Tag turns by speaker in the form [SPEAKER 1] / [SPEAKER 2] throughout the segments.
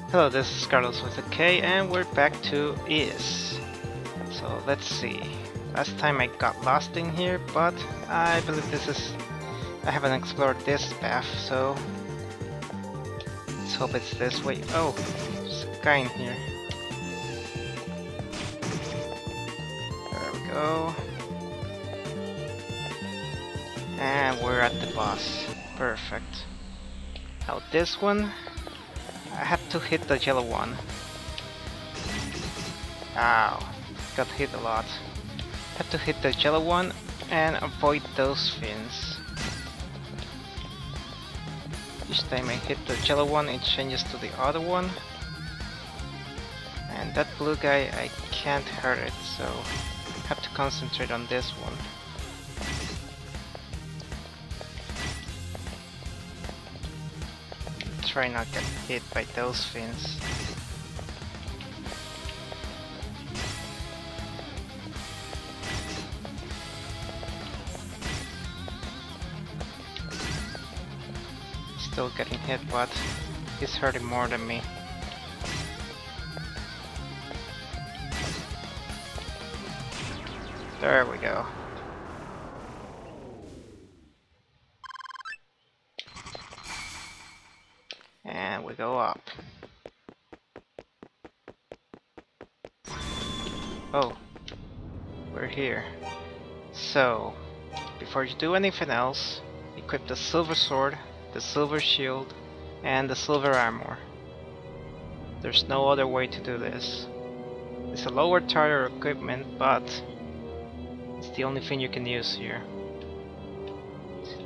[SPEAKER 1] Hello, this is Carlos with a K, and we're back to Is. So let's see. Last time I got lost in here, but I believe I haven't explored this path, so let's hope it's this way. Oh, there's a guy in here. There we go. And we're at the boss. Perfect. Now this one, I have to hit the yellow one. Ow, got hit a lot. Have to hit the yellow one and avoid those fins. Each time I hit the yellow one, it changes to the other one. And that blue guy, I can't hurt it, so have to concentrate on this one. Try not to get hit by those fins. Still getting hit, but he's hurting more than me. There we go. And we go up. Oh, we're here. So, before you do anything else, equip the silver sword, the silver shield, and the silver armor. There's no other way to do this. It's a lower tier equipment, but it's the only thing you can use here.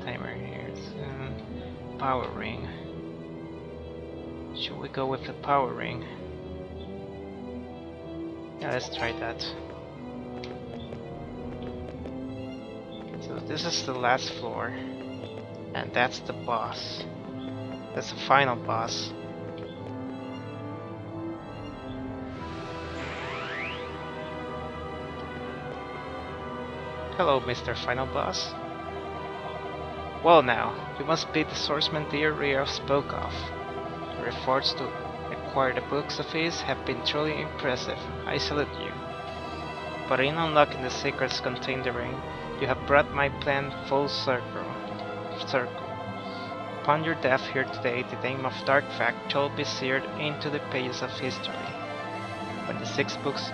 [SPEAKER 1] Timer here. Power ring. Should we go with the power ring? Yeah, let's try that. So this is the last floor, and that's the boss. That's the final boss. Hello, Mr. Final Boss. Well now, you must be the swordsman dear Ria spoke of. Your efforts to acquire the books of Is have been truly impressive. I salute you. But in unlocking the secrets contained therein, you have brought my plan full circle. Upon your death here today, the name of Dark Fact shall be seared into the pages of history. When the 6 books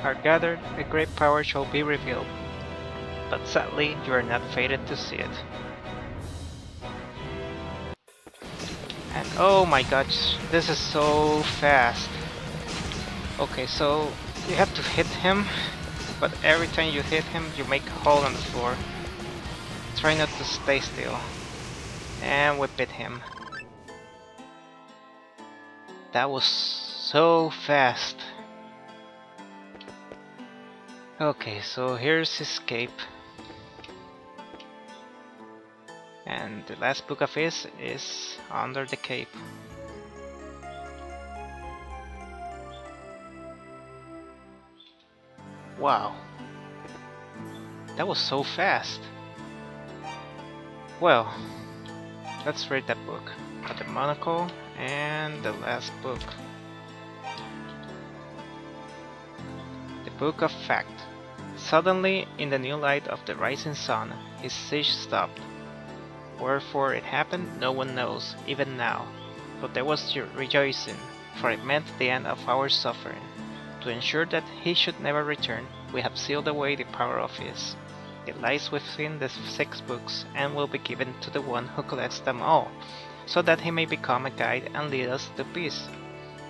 [SPEAKER 1] are gathered, a great power shall be revealed. But sadly, you are not fated to see it. And oh my gosh, this is so fast. Okay, so you have to hit him, but every time you hit him, you make a hole on the floor. Try not to stay still. And we beat him. That was so fast. Okay, so here's escape. And the last book of Is under the cape. Wow. That was so fast. Well, let's read that book. Got the monocle and the last book. The Book of Fact. Suddenly, in the new light of the rising sun, his siege stopped. Wherefore it happened, no one knows, even now. But there was rejoicing, for it meant the end of our suffering. To ensure that he should never return, we have sealed away the power of Is. It lies within the 6 books, and will be given to the one who collects them all, so that he may become a guide and lead us to peace.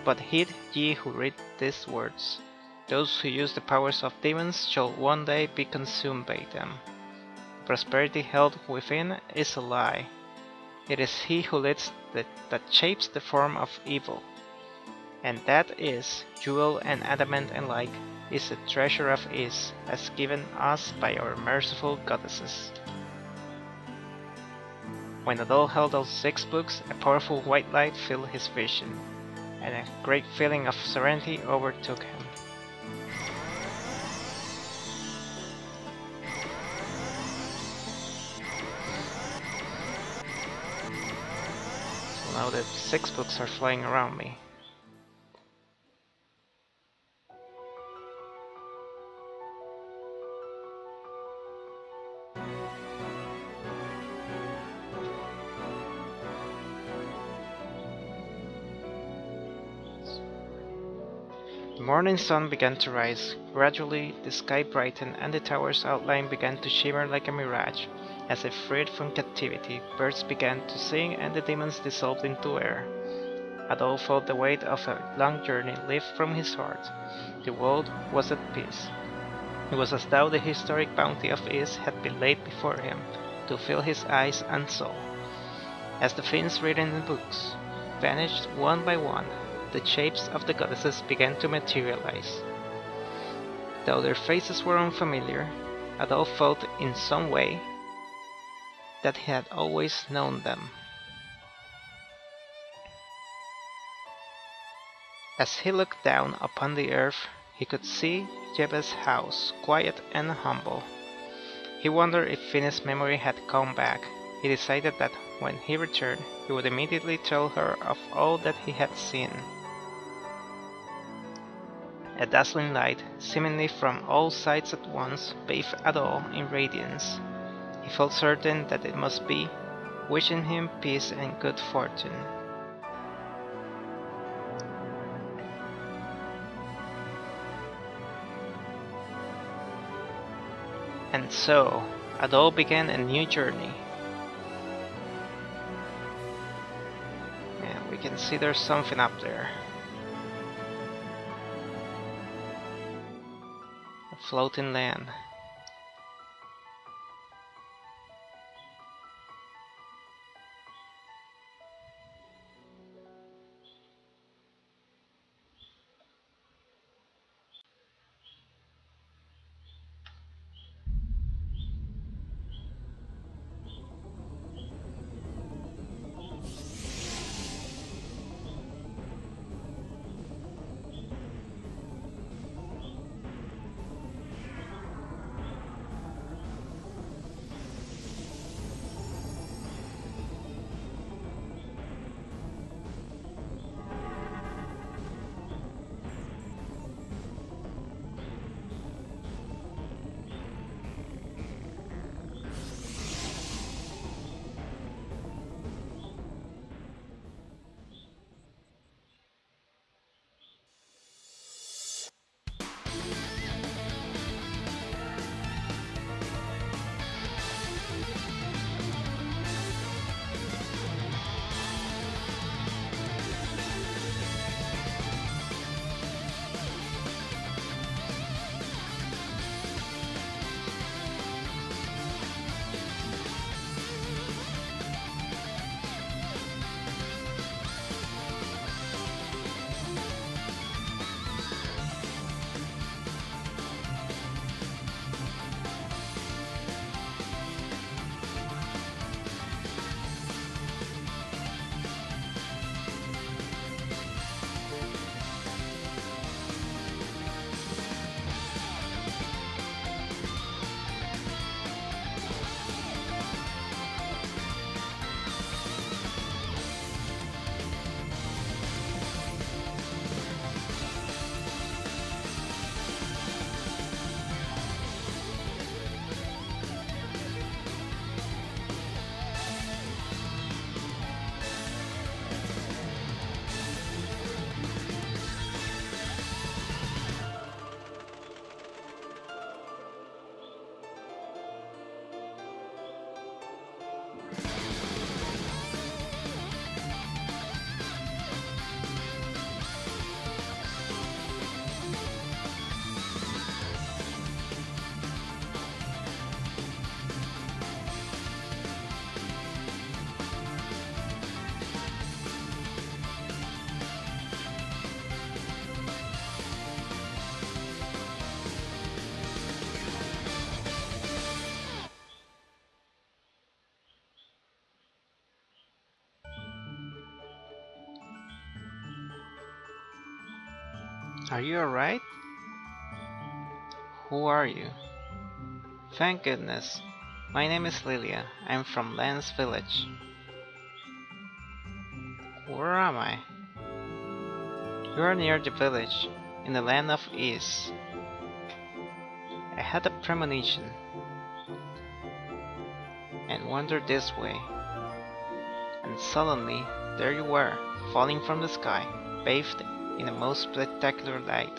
[SPEAKER 1] But heed ye who read these words. Those who use the powers of demons shall one day be consumed by them. Prosperity held within is a lie. It is he who leads that shapes the form of evil. And that is, jewel and adamant and like, is the treasure of Is, as given us by our merciful goddesses. When Adol held those 6 books, a powerful white light filled his vision, and a great feeling of serenity overtook him. Now the 6 books are flying around me. The morning sun began to rise. Gradually, the sky brightened and the tower's outline began to shimmer like a mirage. As if freed from captivity, birds began to sing and the demons dissolved into air. Adolf felt the weight of a long journey lift from his heart. The world was at peace. It was as though the historic bounty of Ys had been laid before him, to fill his eyes and soul. As the things written in the books vanished one by one, the shapes of the goddesses began to materialize. Though their faces were unfamiliar, Adolf felt in some way that he had always known them. As he looked down upon the earth, he could see Jebba's house, quiet and humble. He wondered if Finni's memory had come back. He decided that when he returned, he would immediately tell her of all that he had seen. A dazzling light, seemingly from all sides at once, bathed Adol in radiance. He felt certain that it must be, wishing him peace and good fortune. And so, Adol began a new journey. And we can see there's something up there. A floating land. Are you alright? Who are you? Thank goodness. My name is Lilia. I'm from Lance Village. Where am I? You are near the village, in the land of Ys. I had a premonition, and wandered this way. And suddenly, there you were, falling from the sky, bathed in the most spectacular light.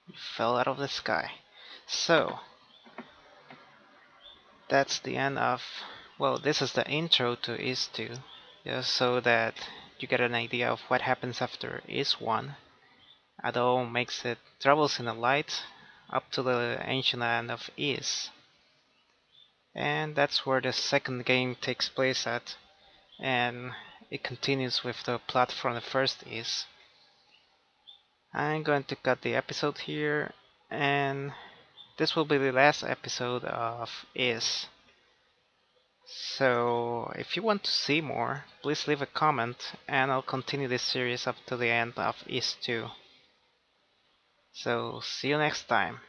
[SPEAKER 1] It fell out of the sky. So, that's the end of, well, this is the intro to Is 2, just so that you get an idea of what happens after Is 1. Ado makes it travels in the light up to the ancient land of Is. And that's where the second game takes place at, and it continues with the plot from the first Is. I'm going to cut the episode here, and this will be the last episode of Is. So, if you want to see more, please leave a comment and I'll continue this series up to the end of Is 2. So, see you next time.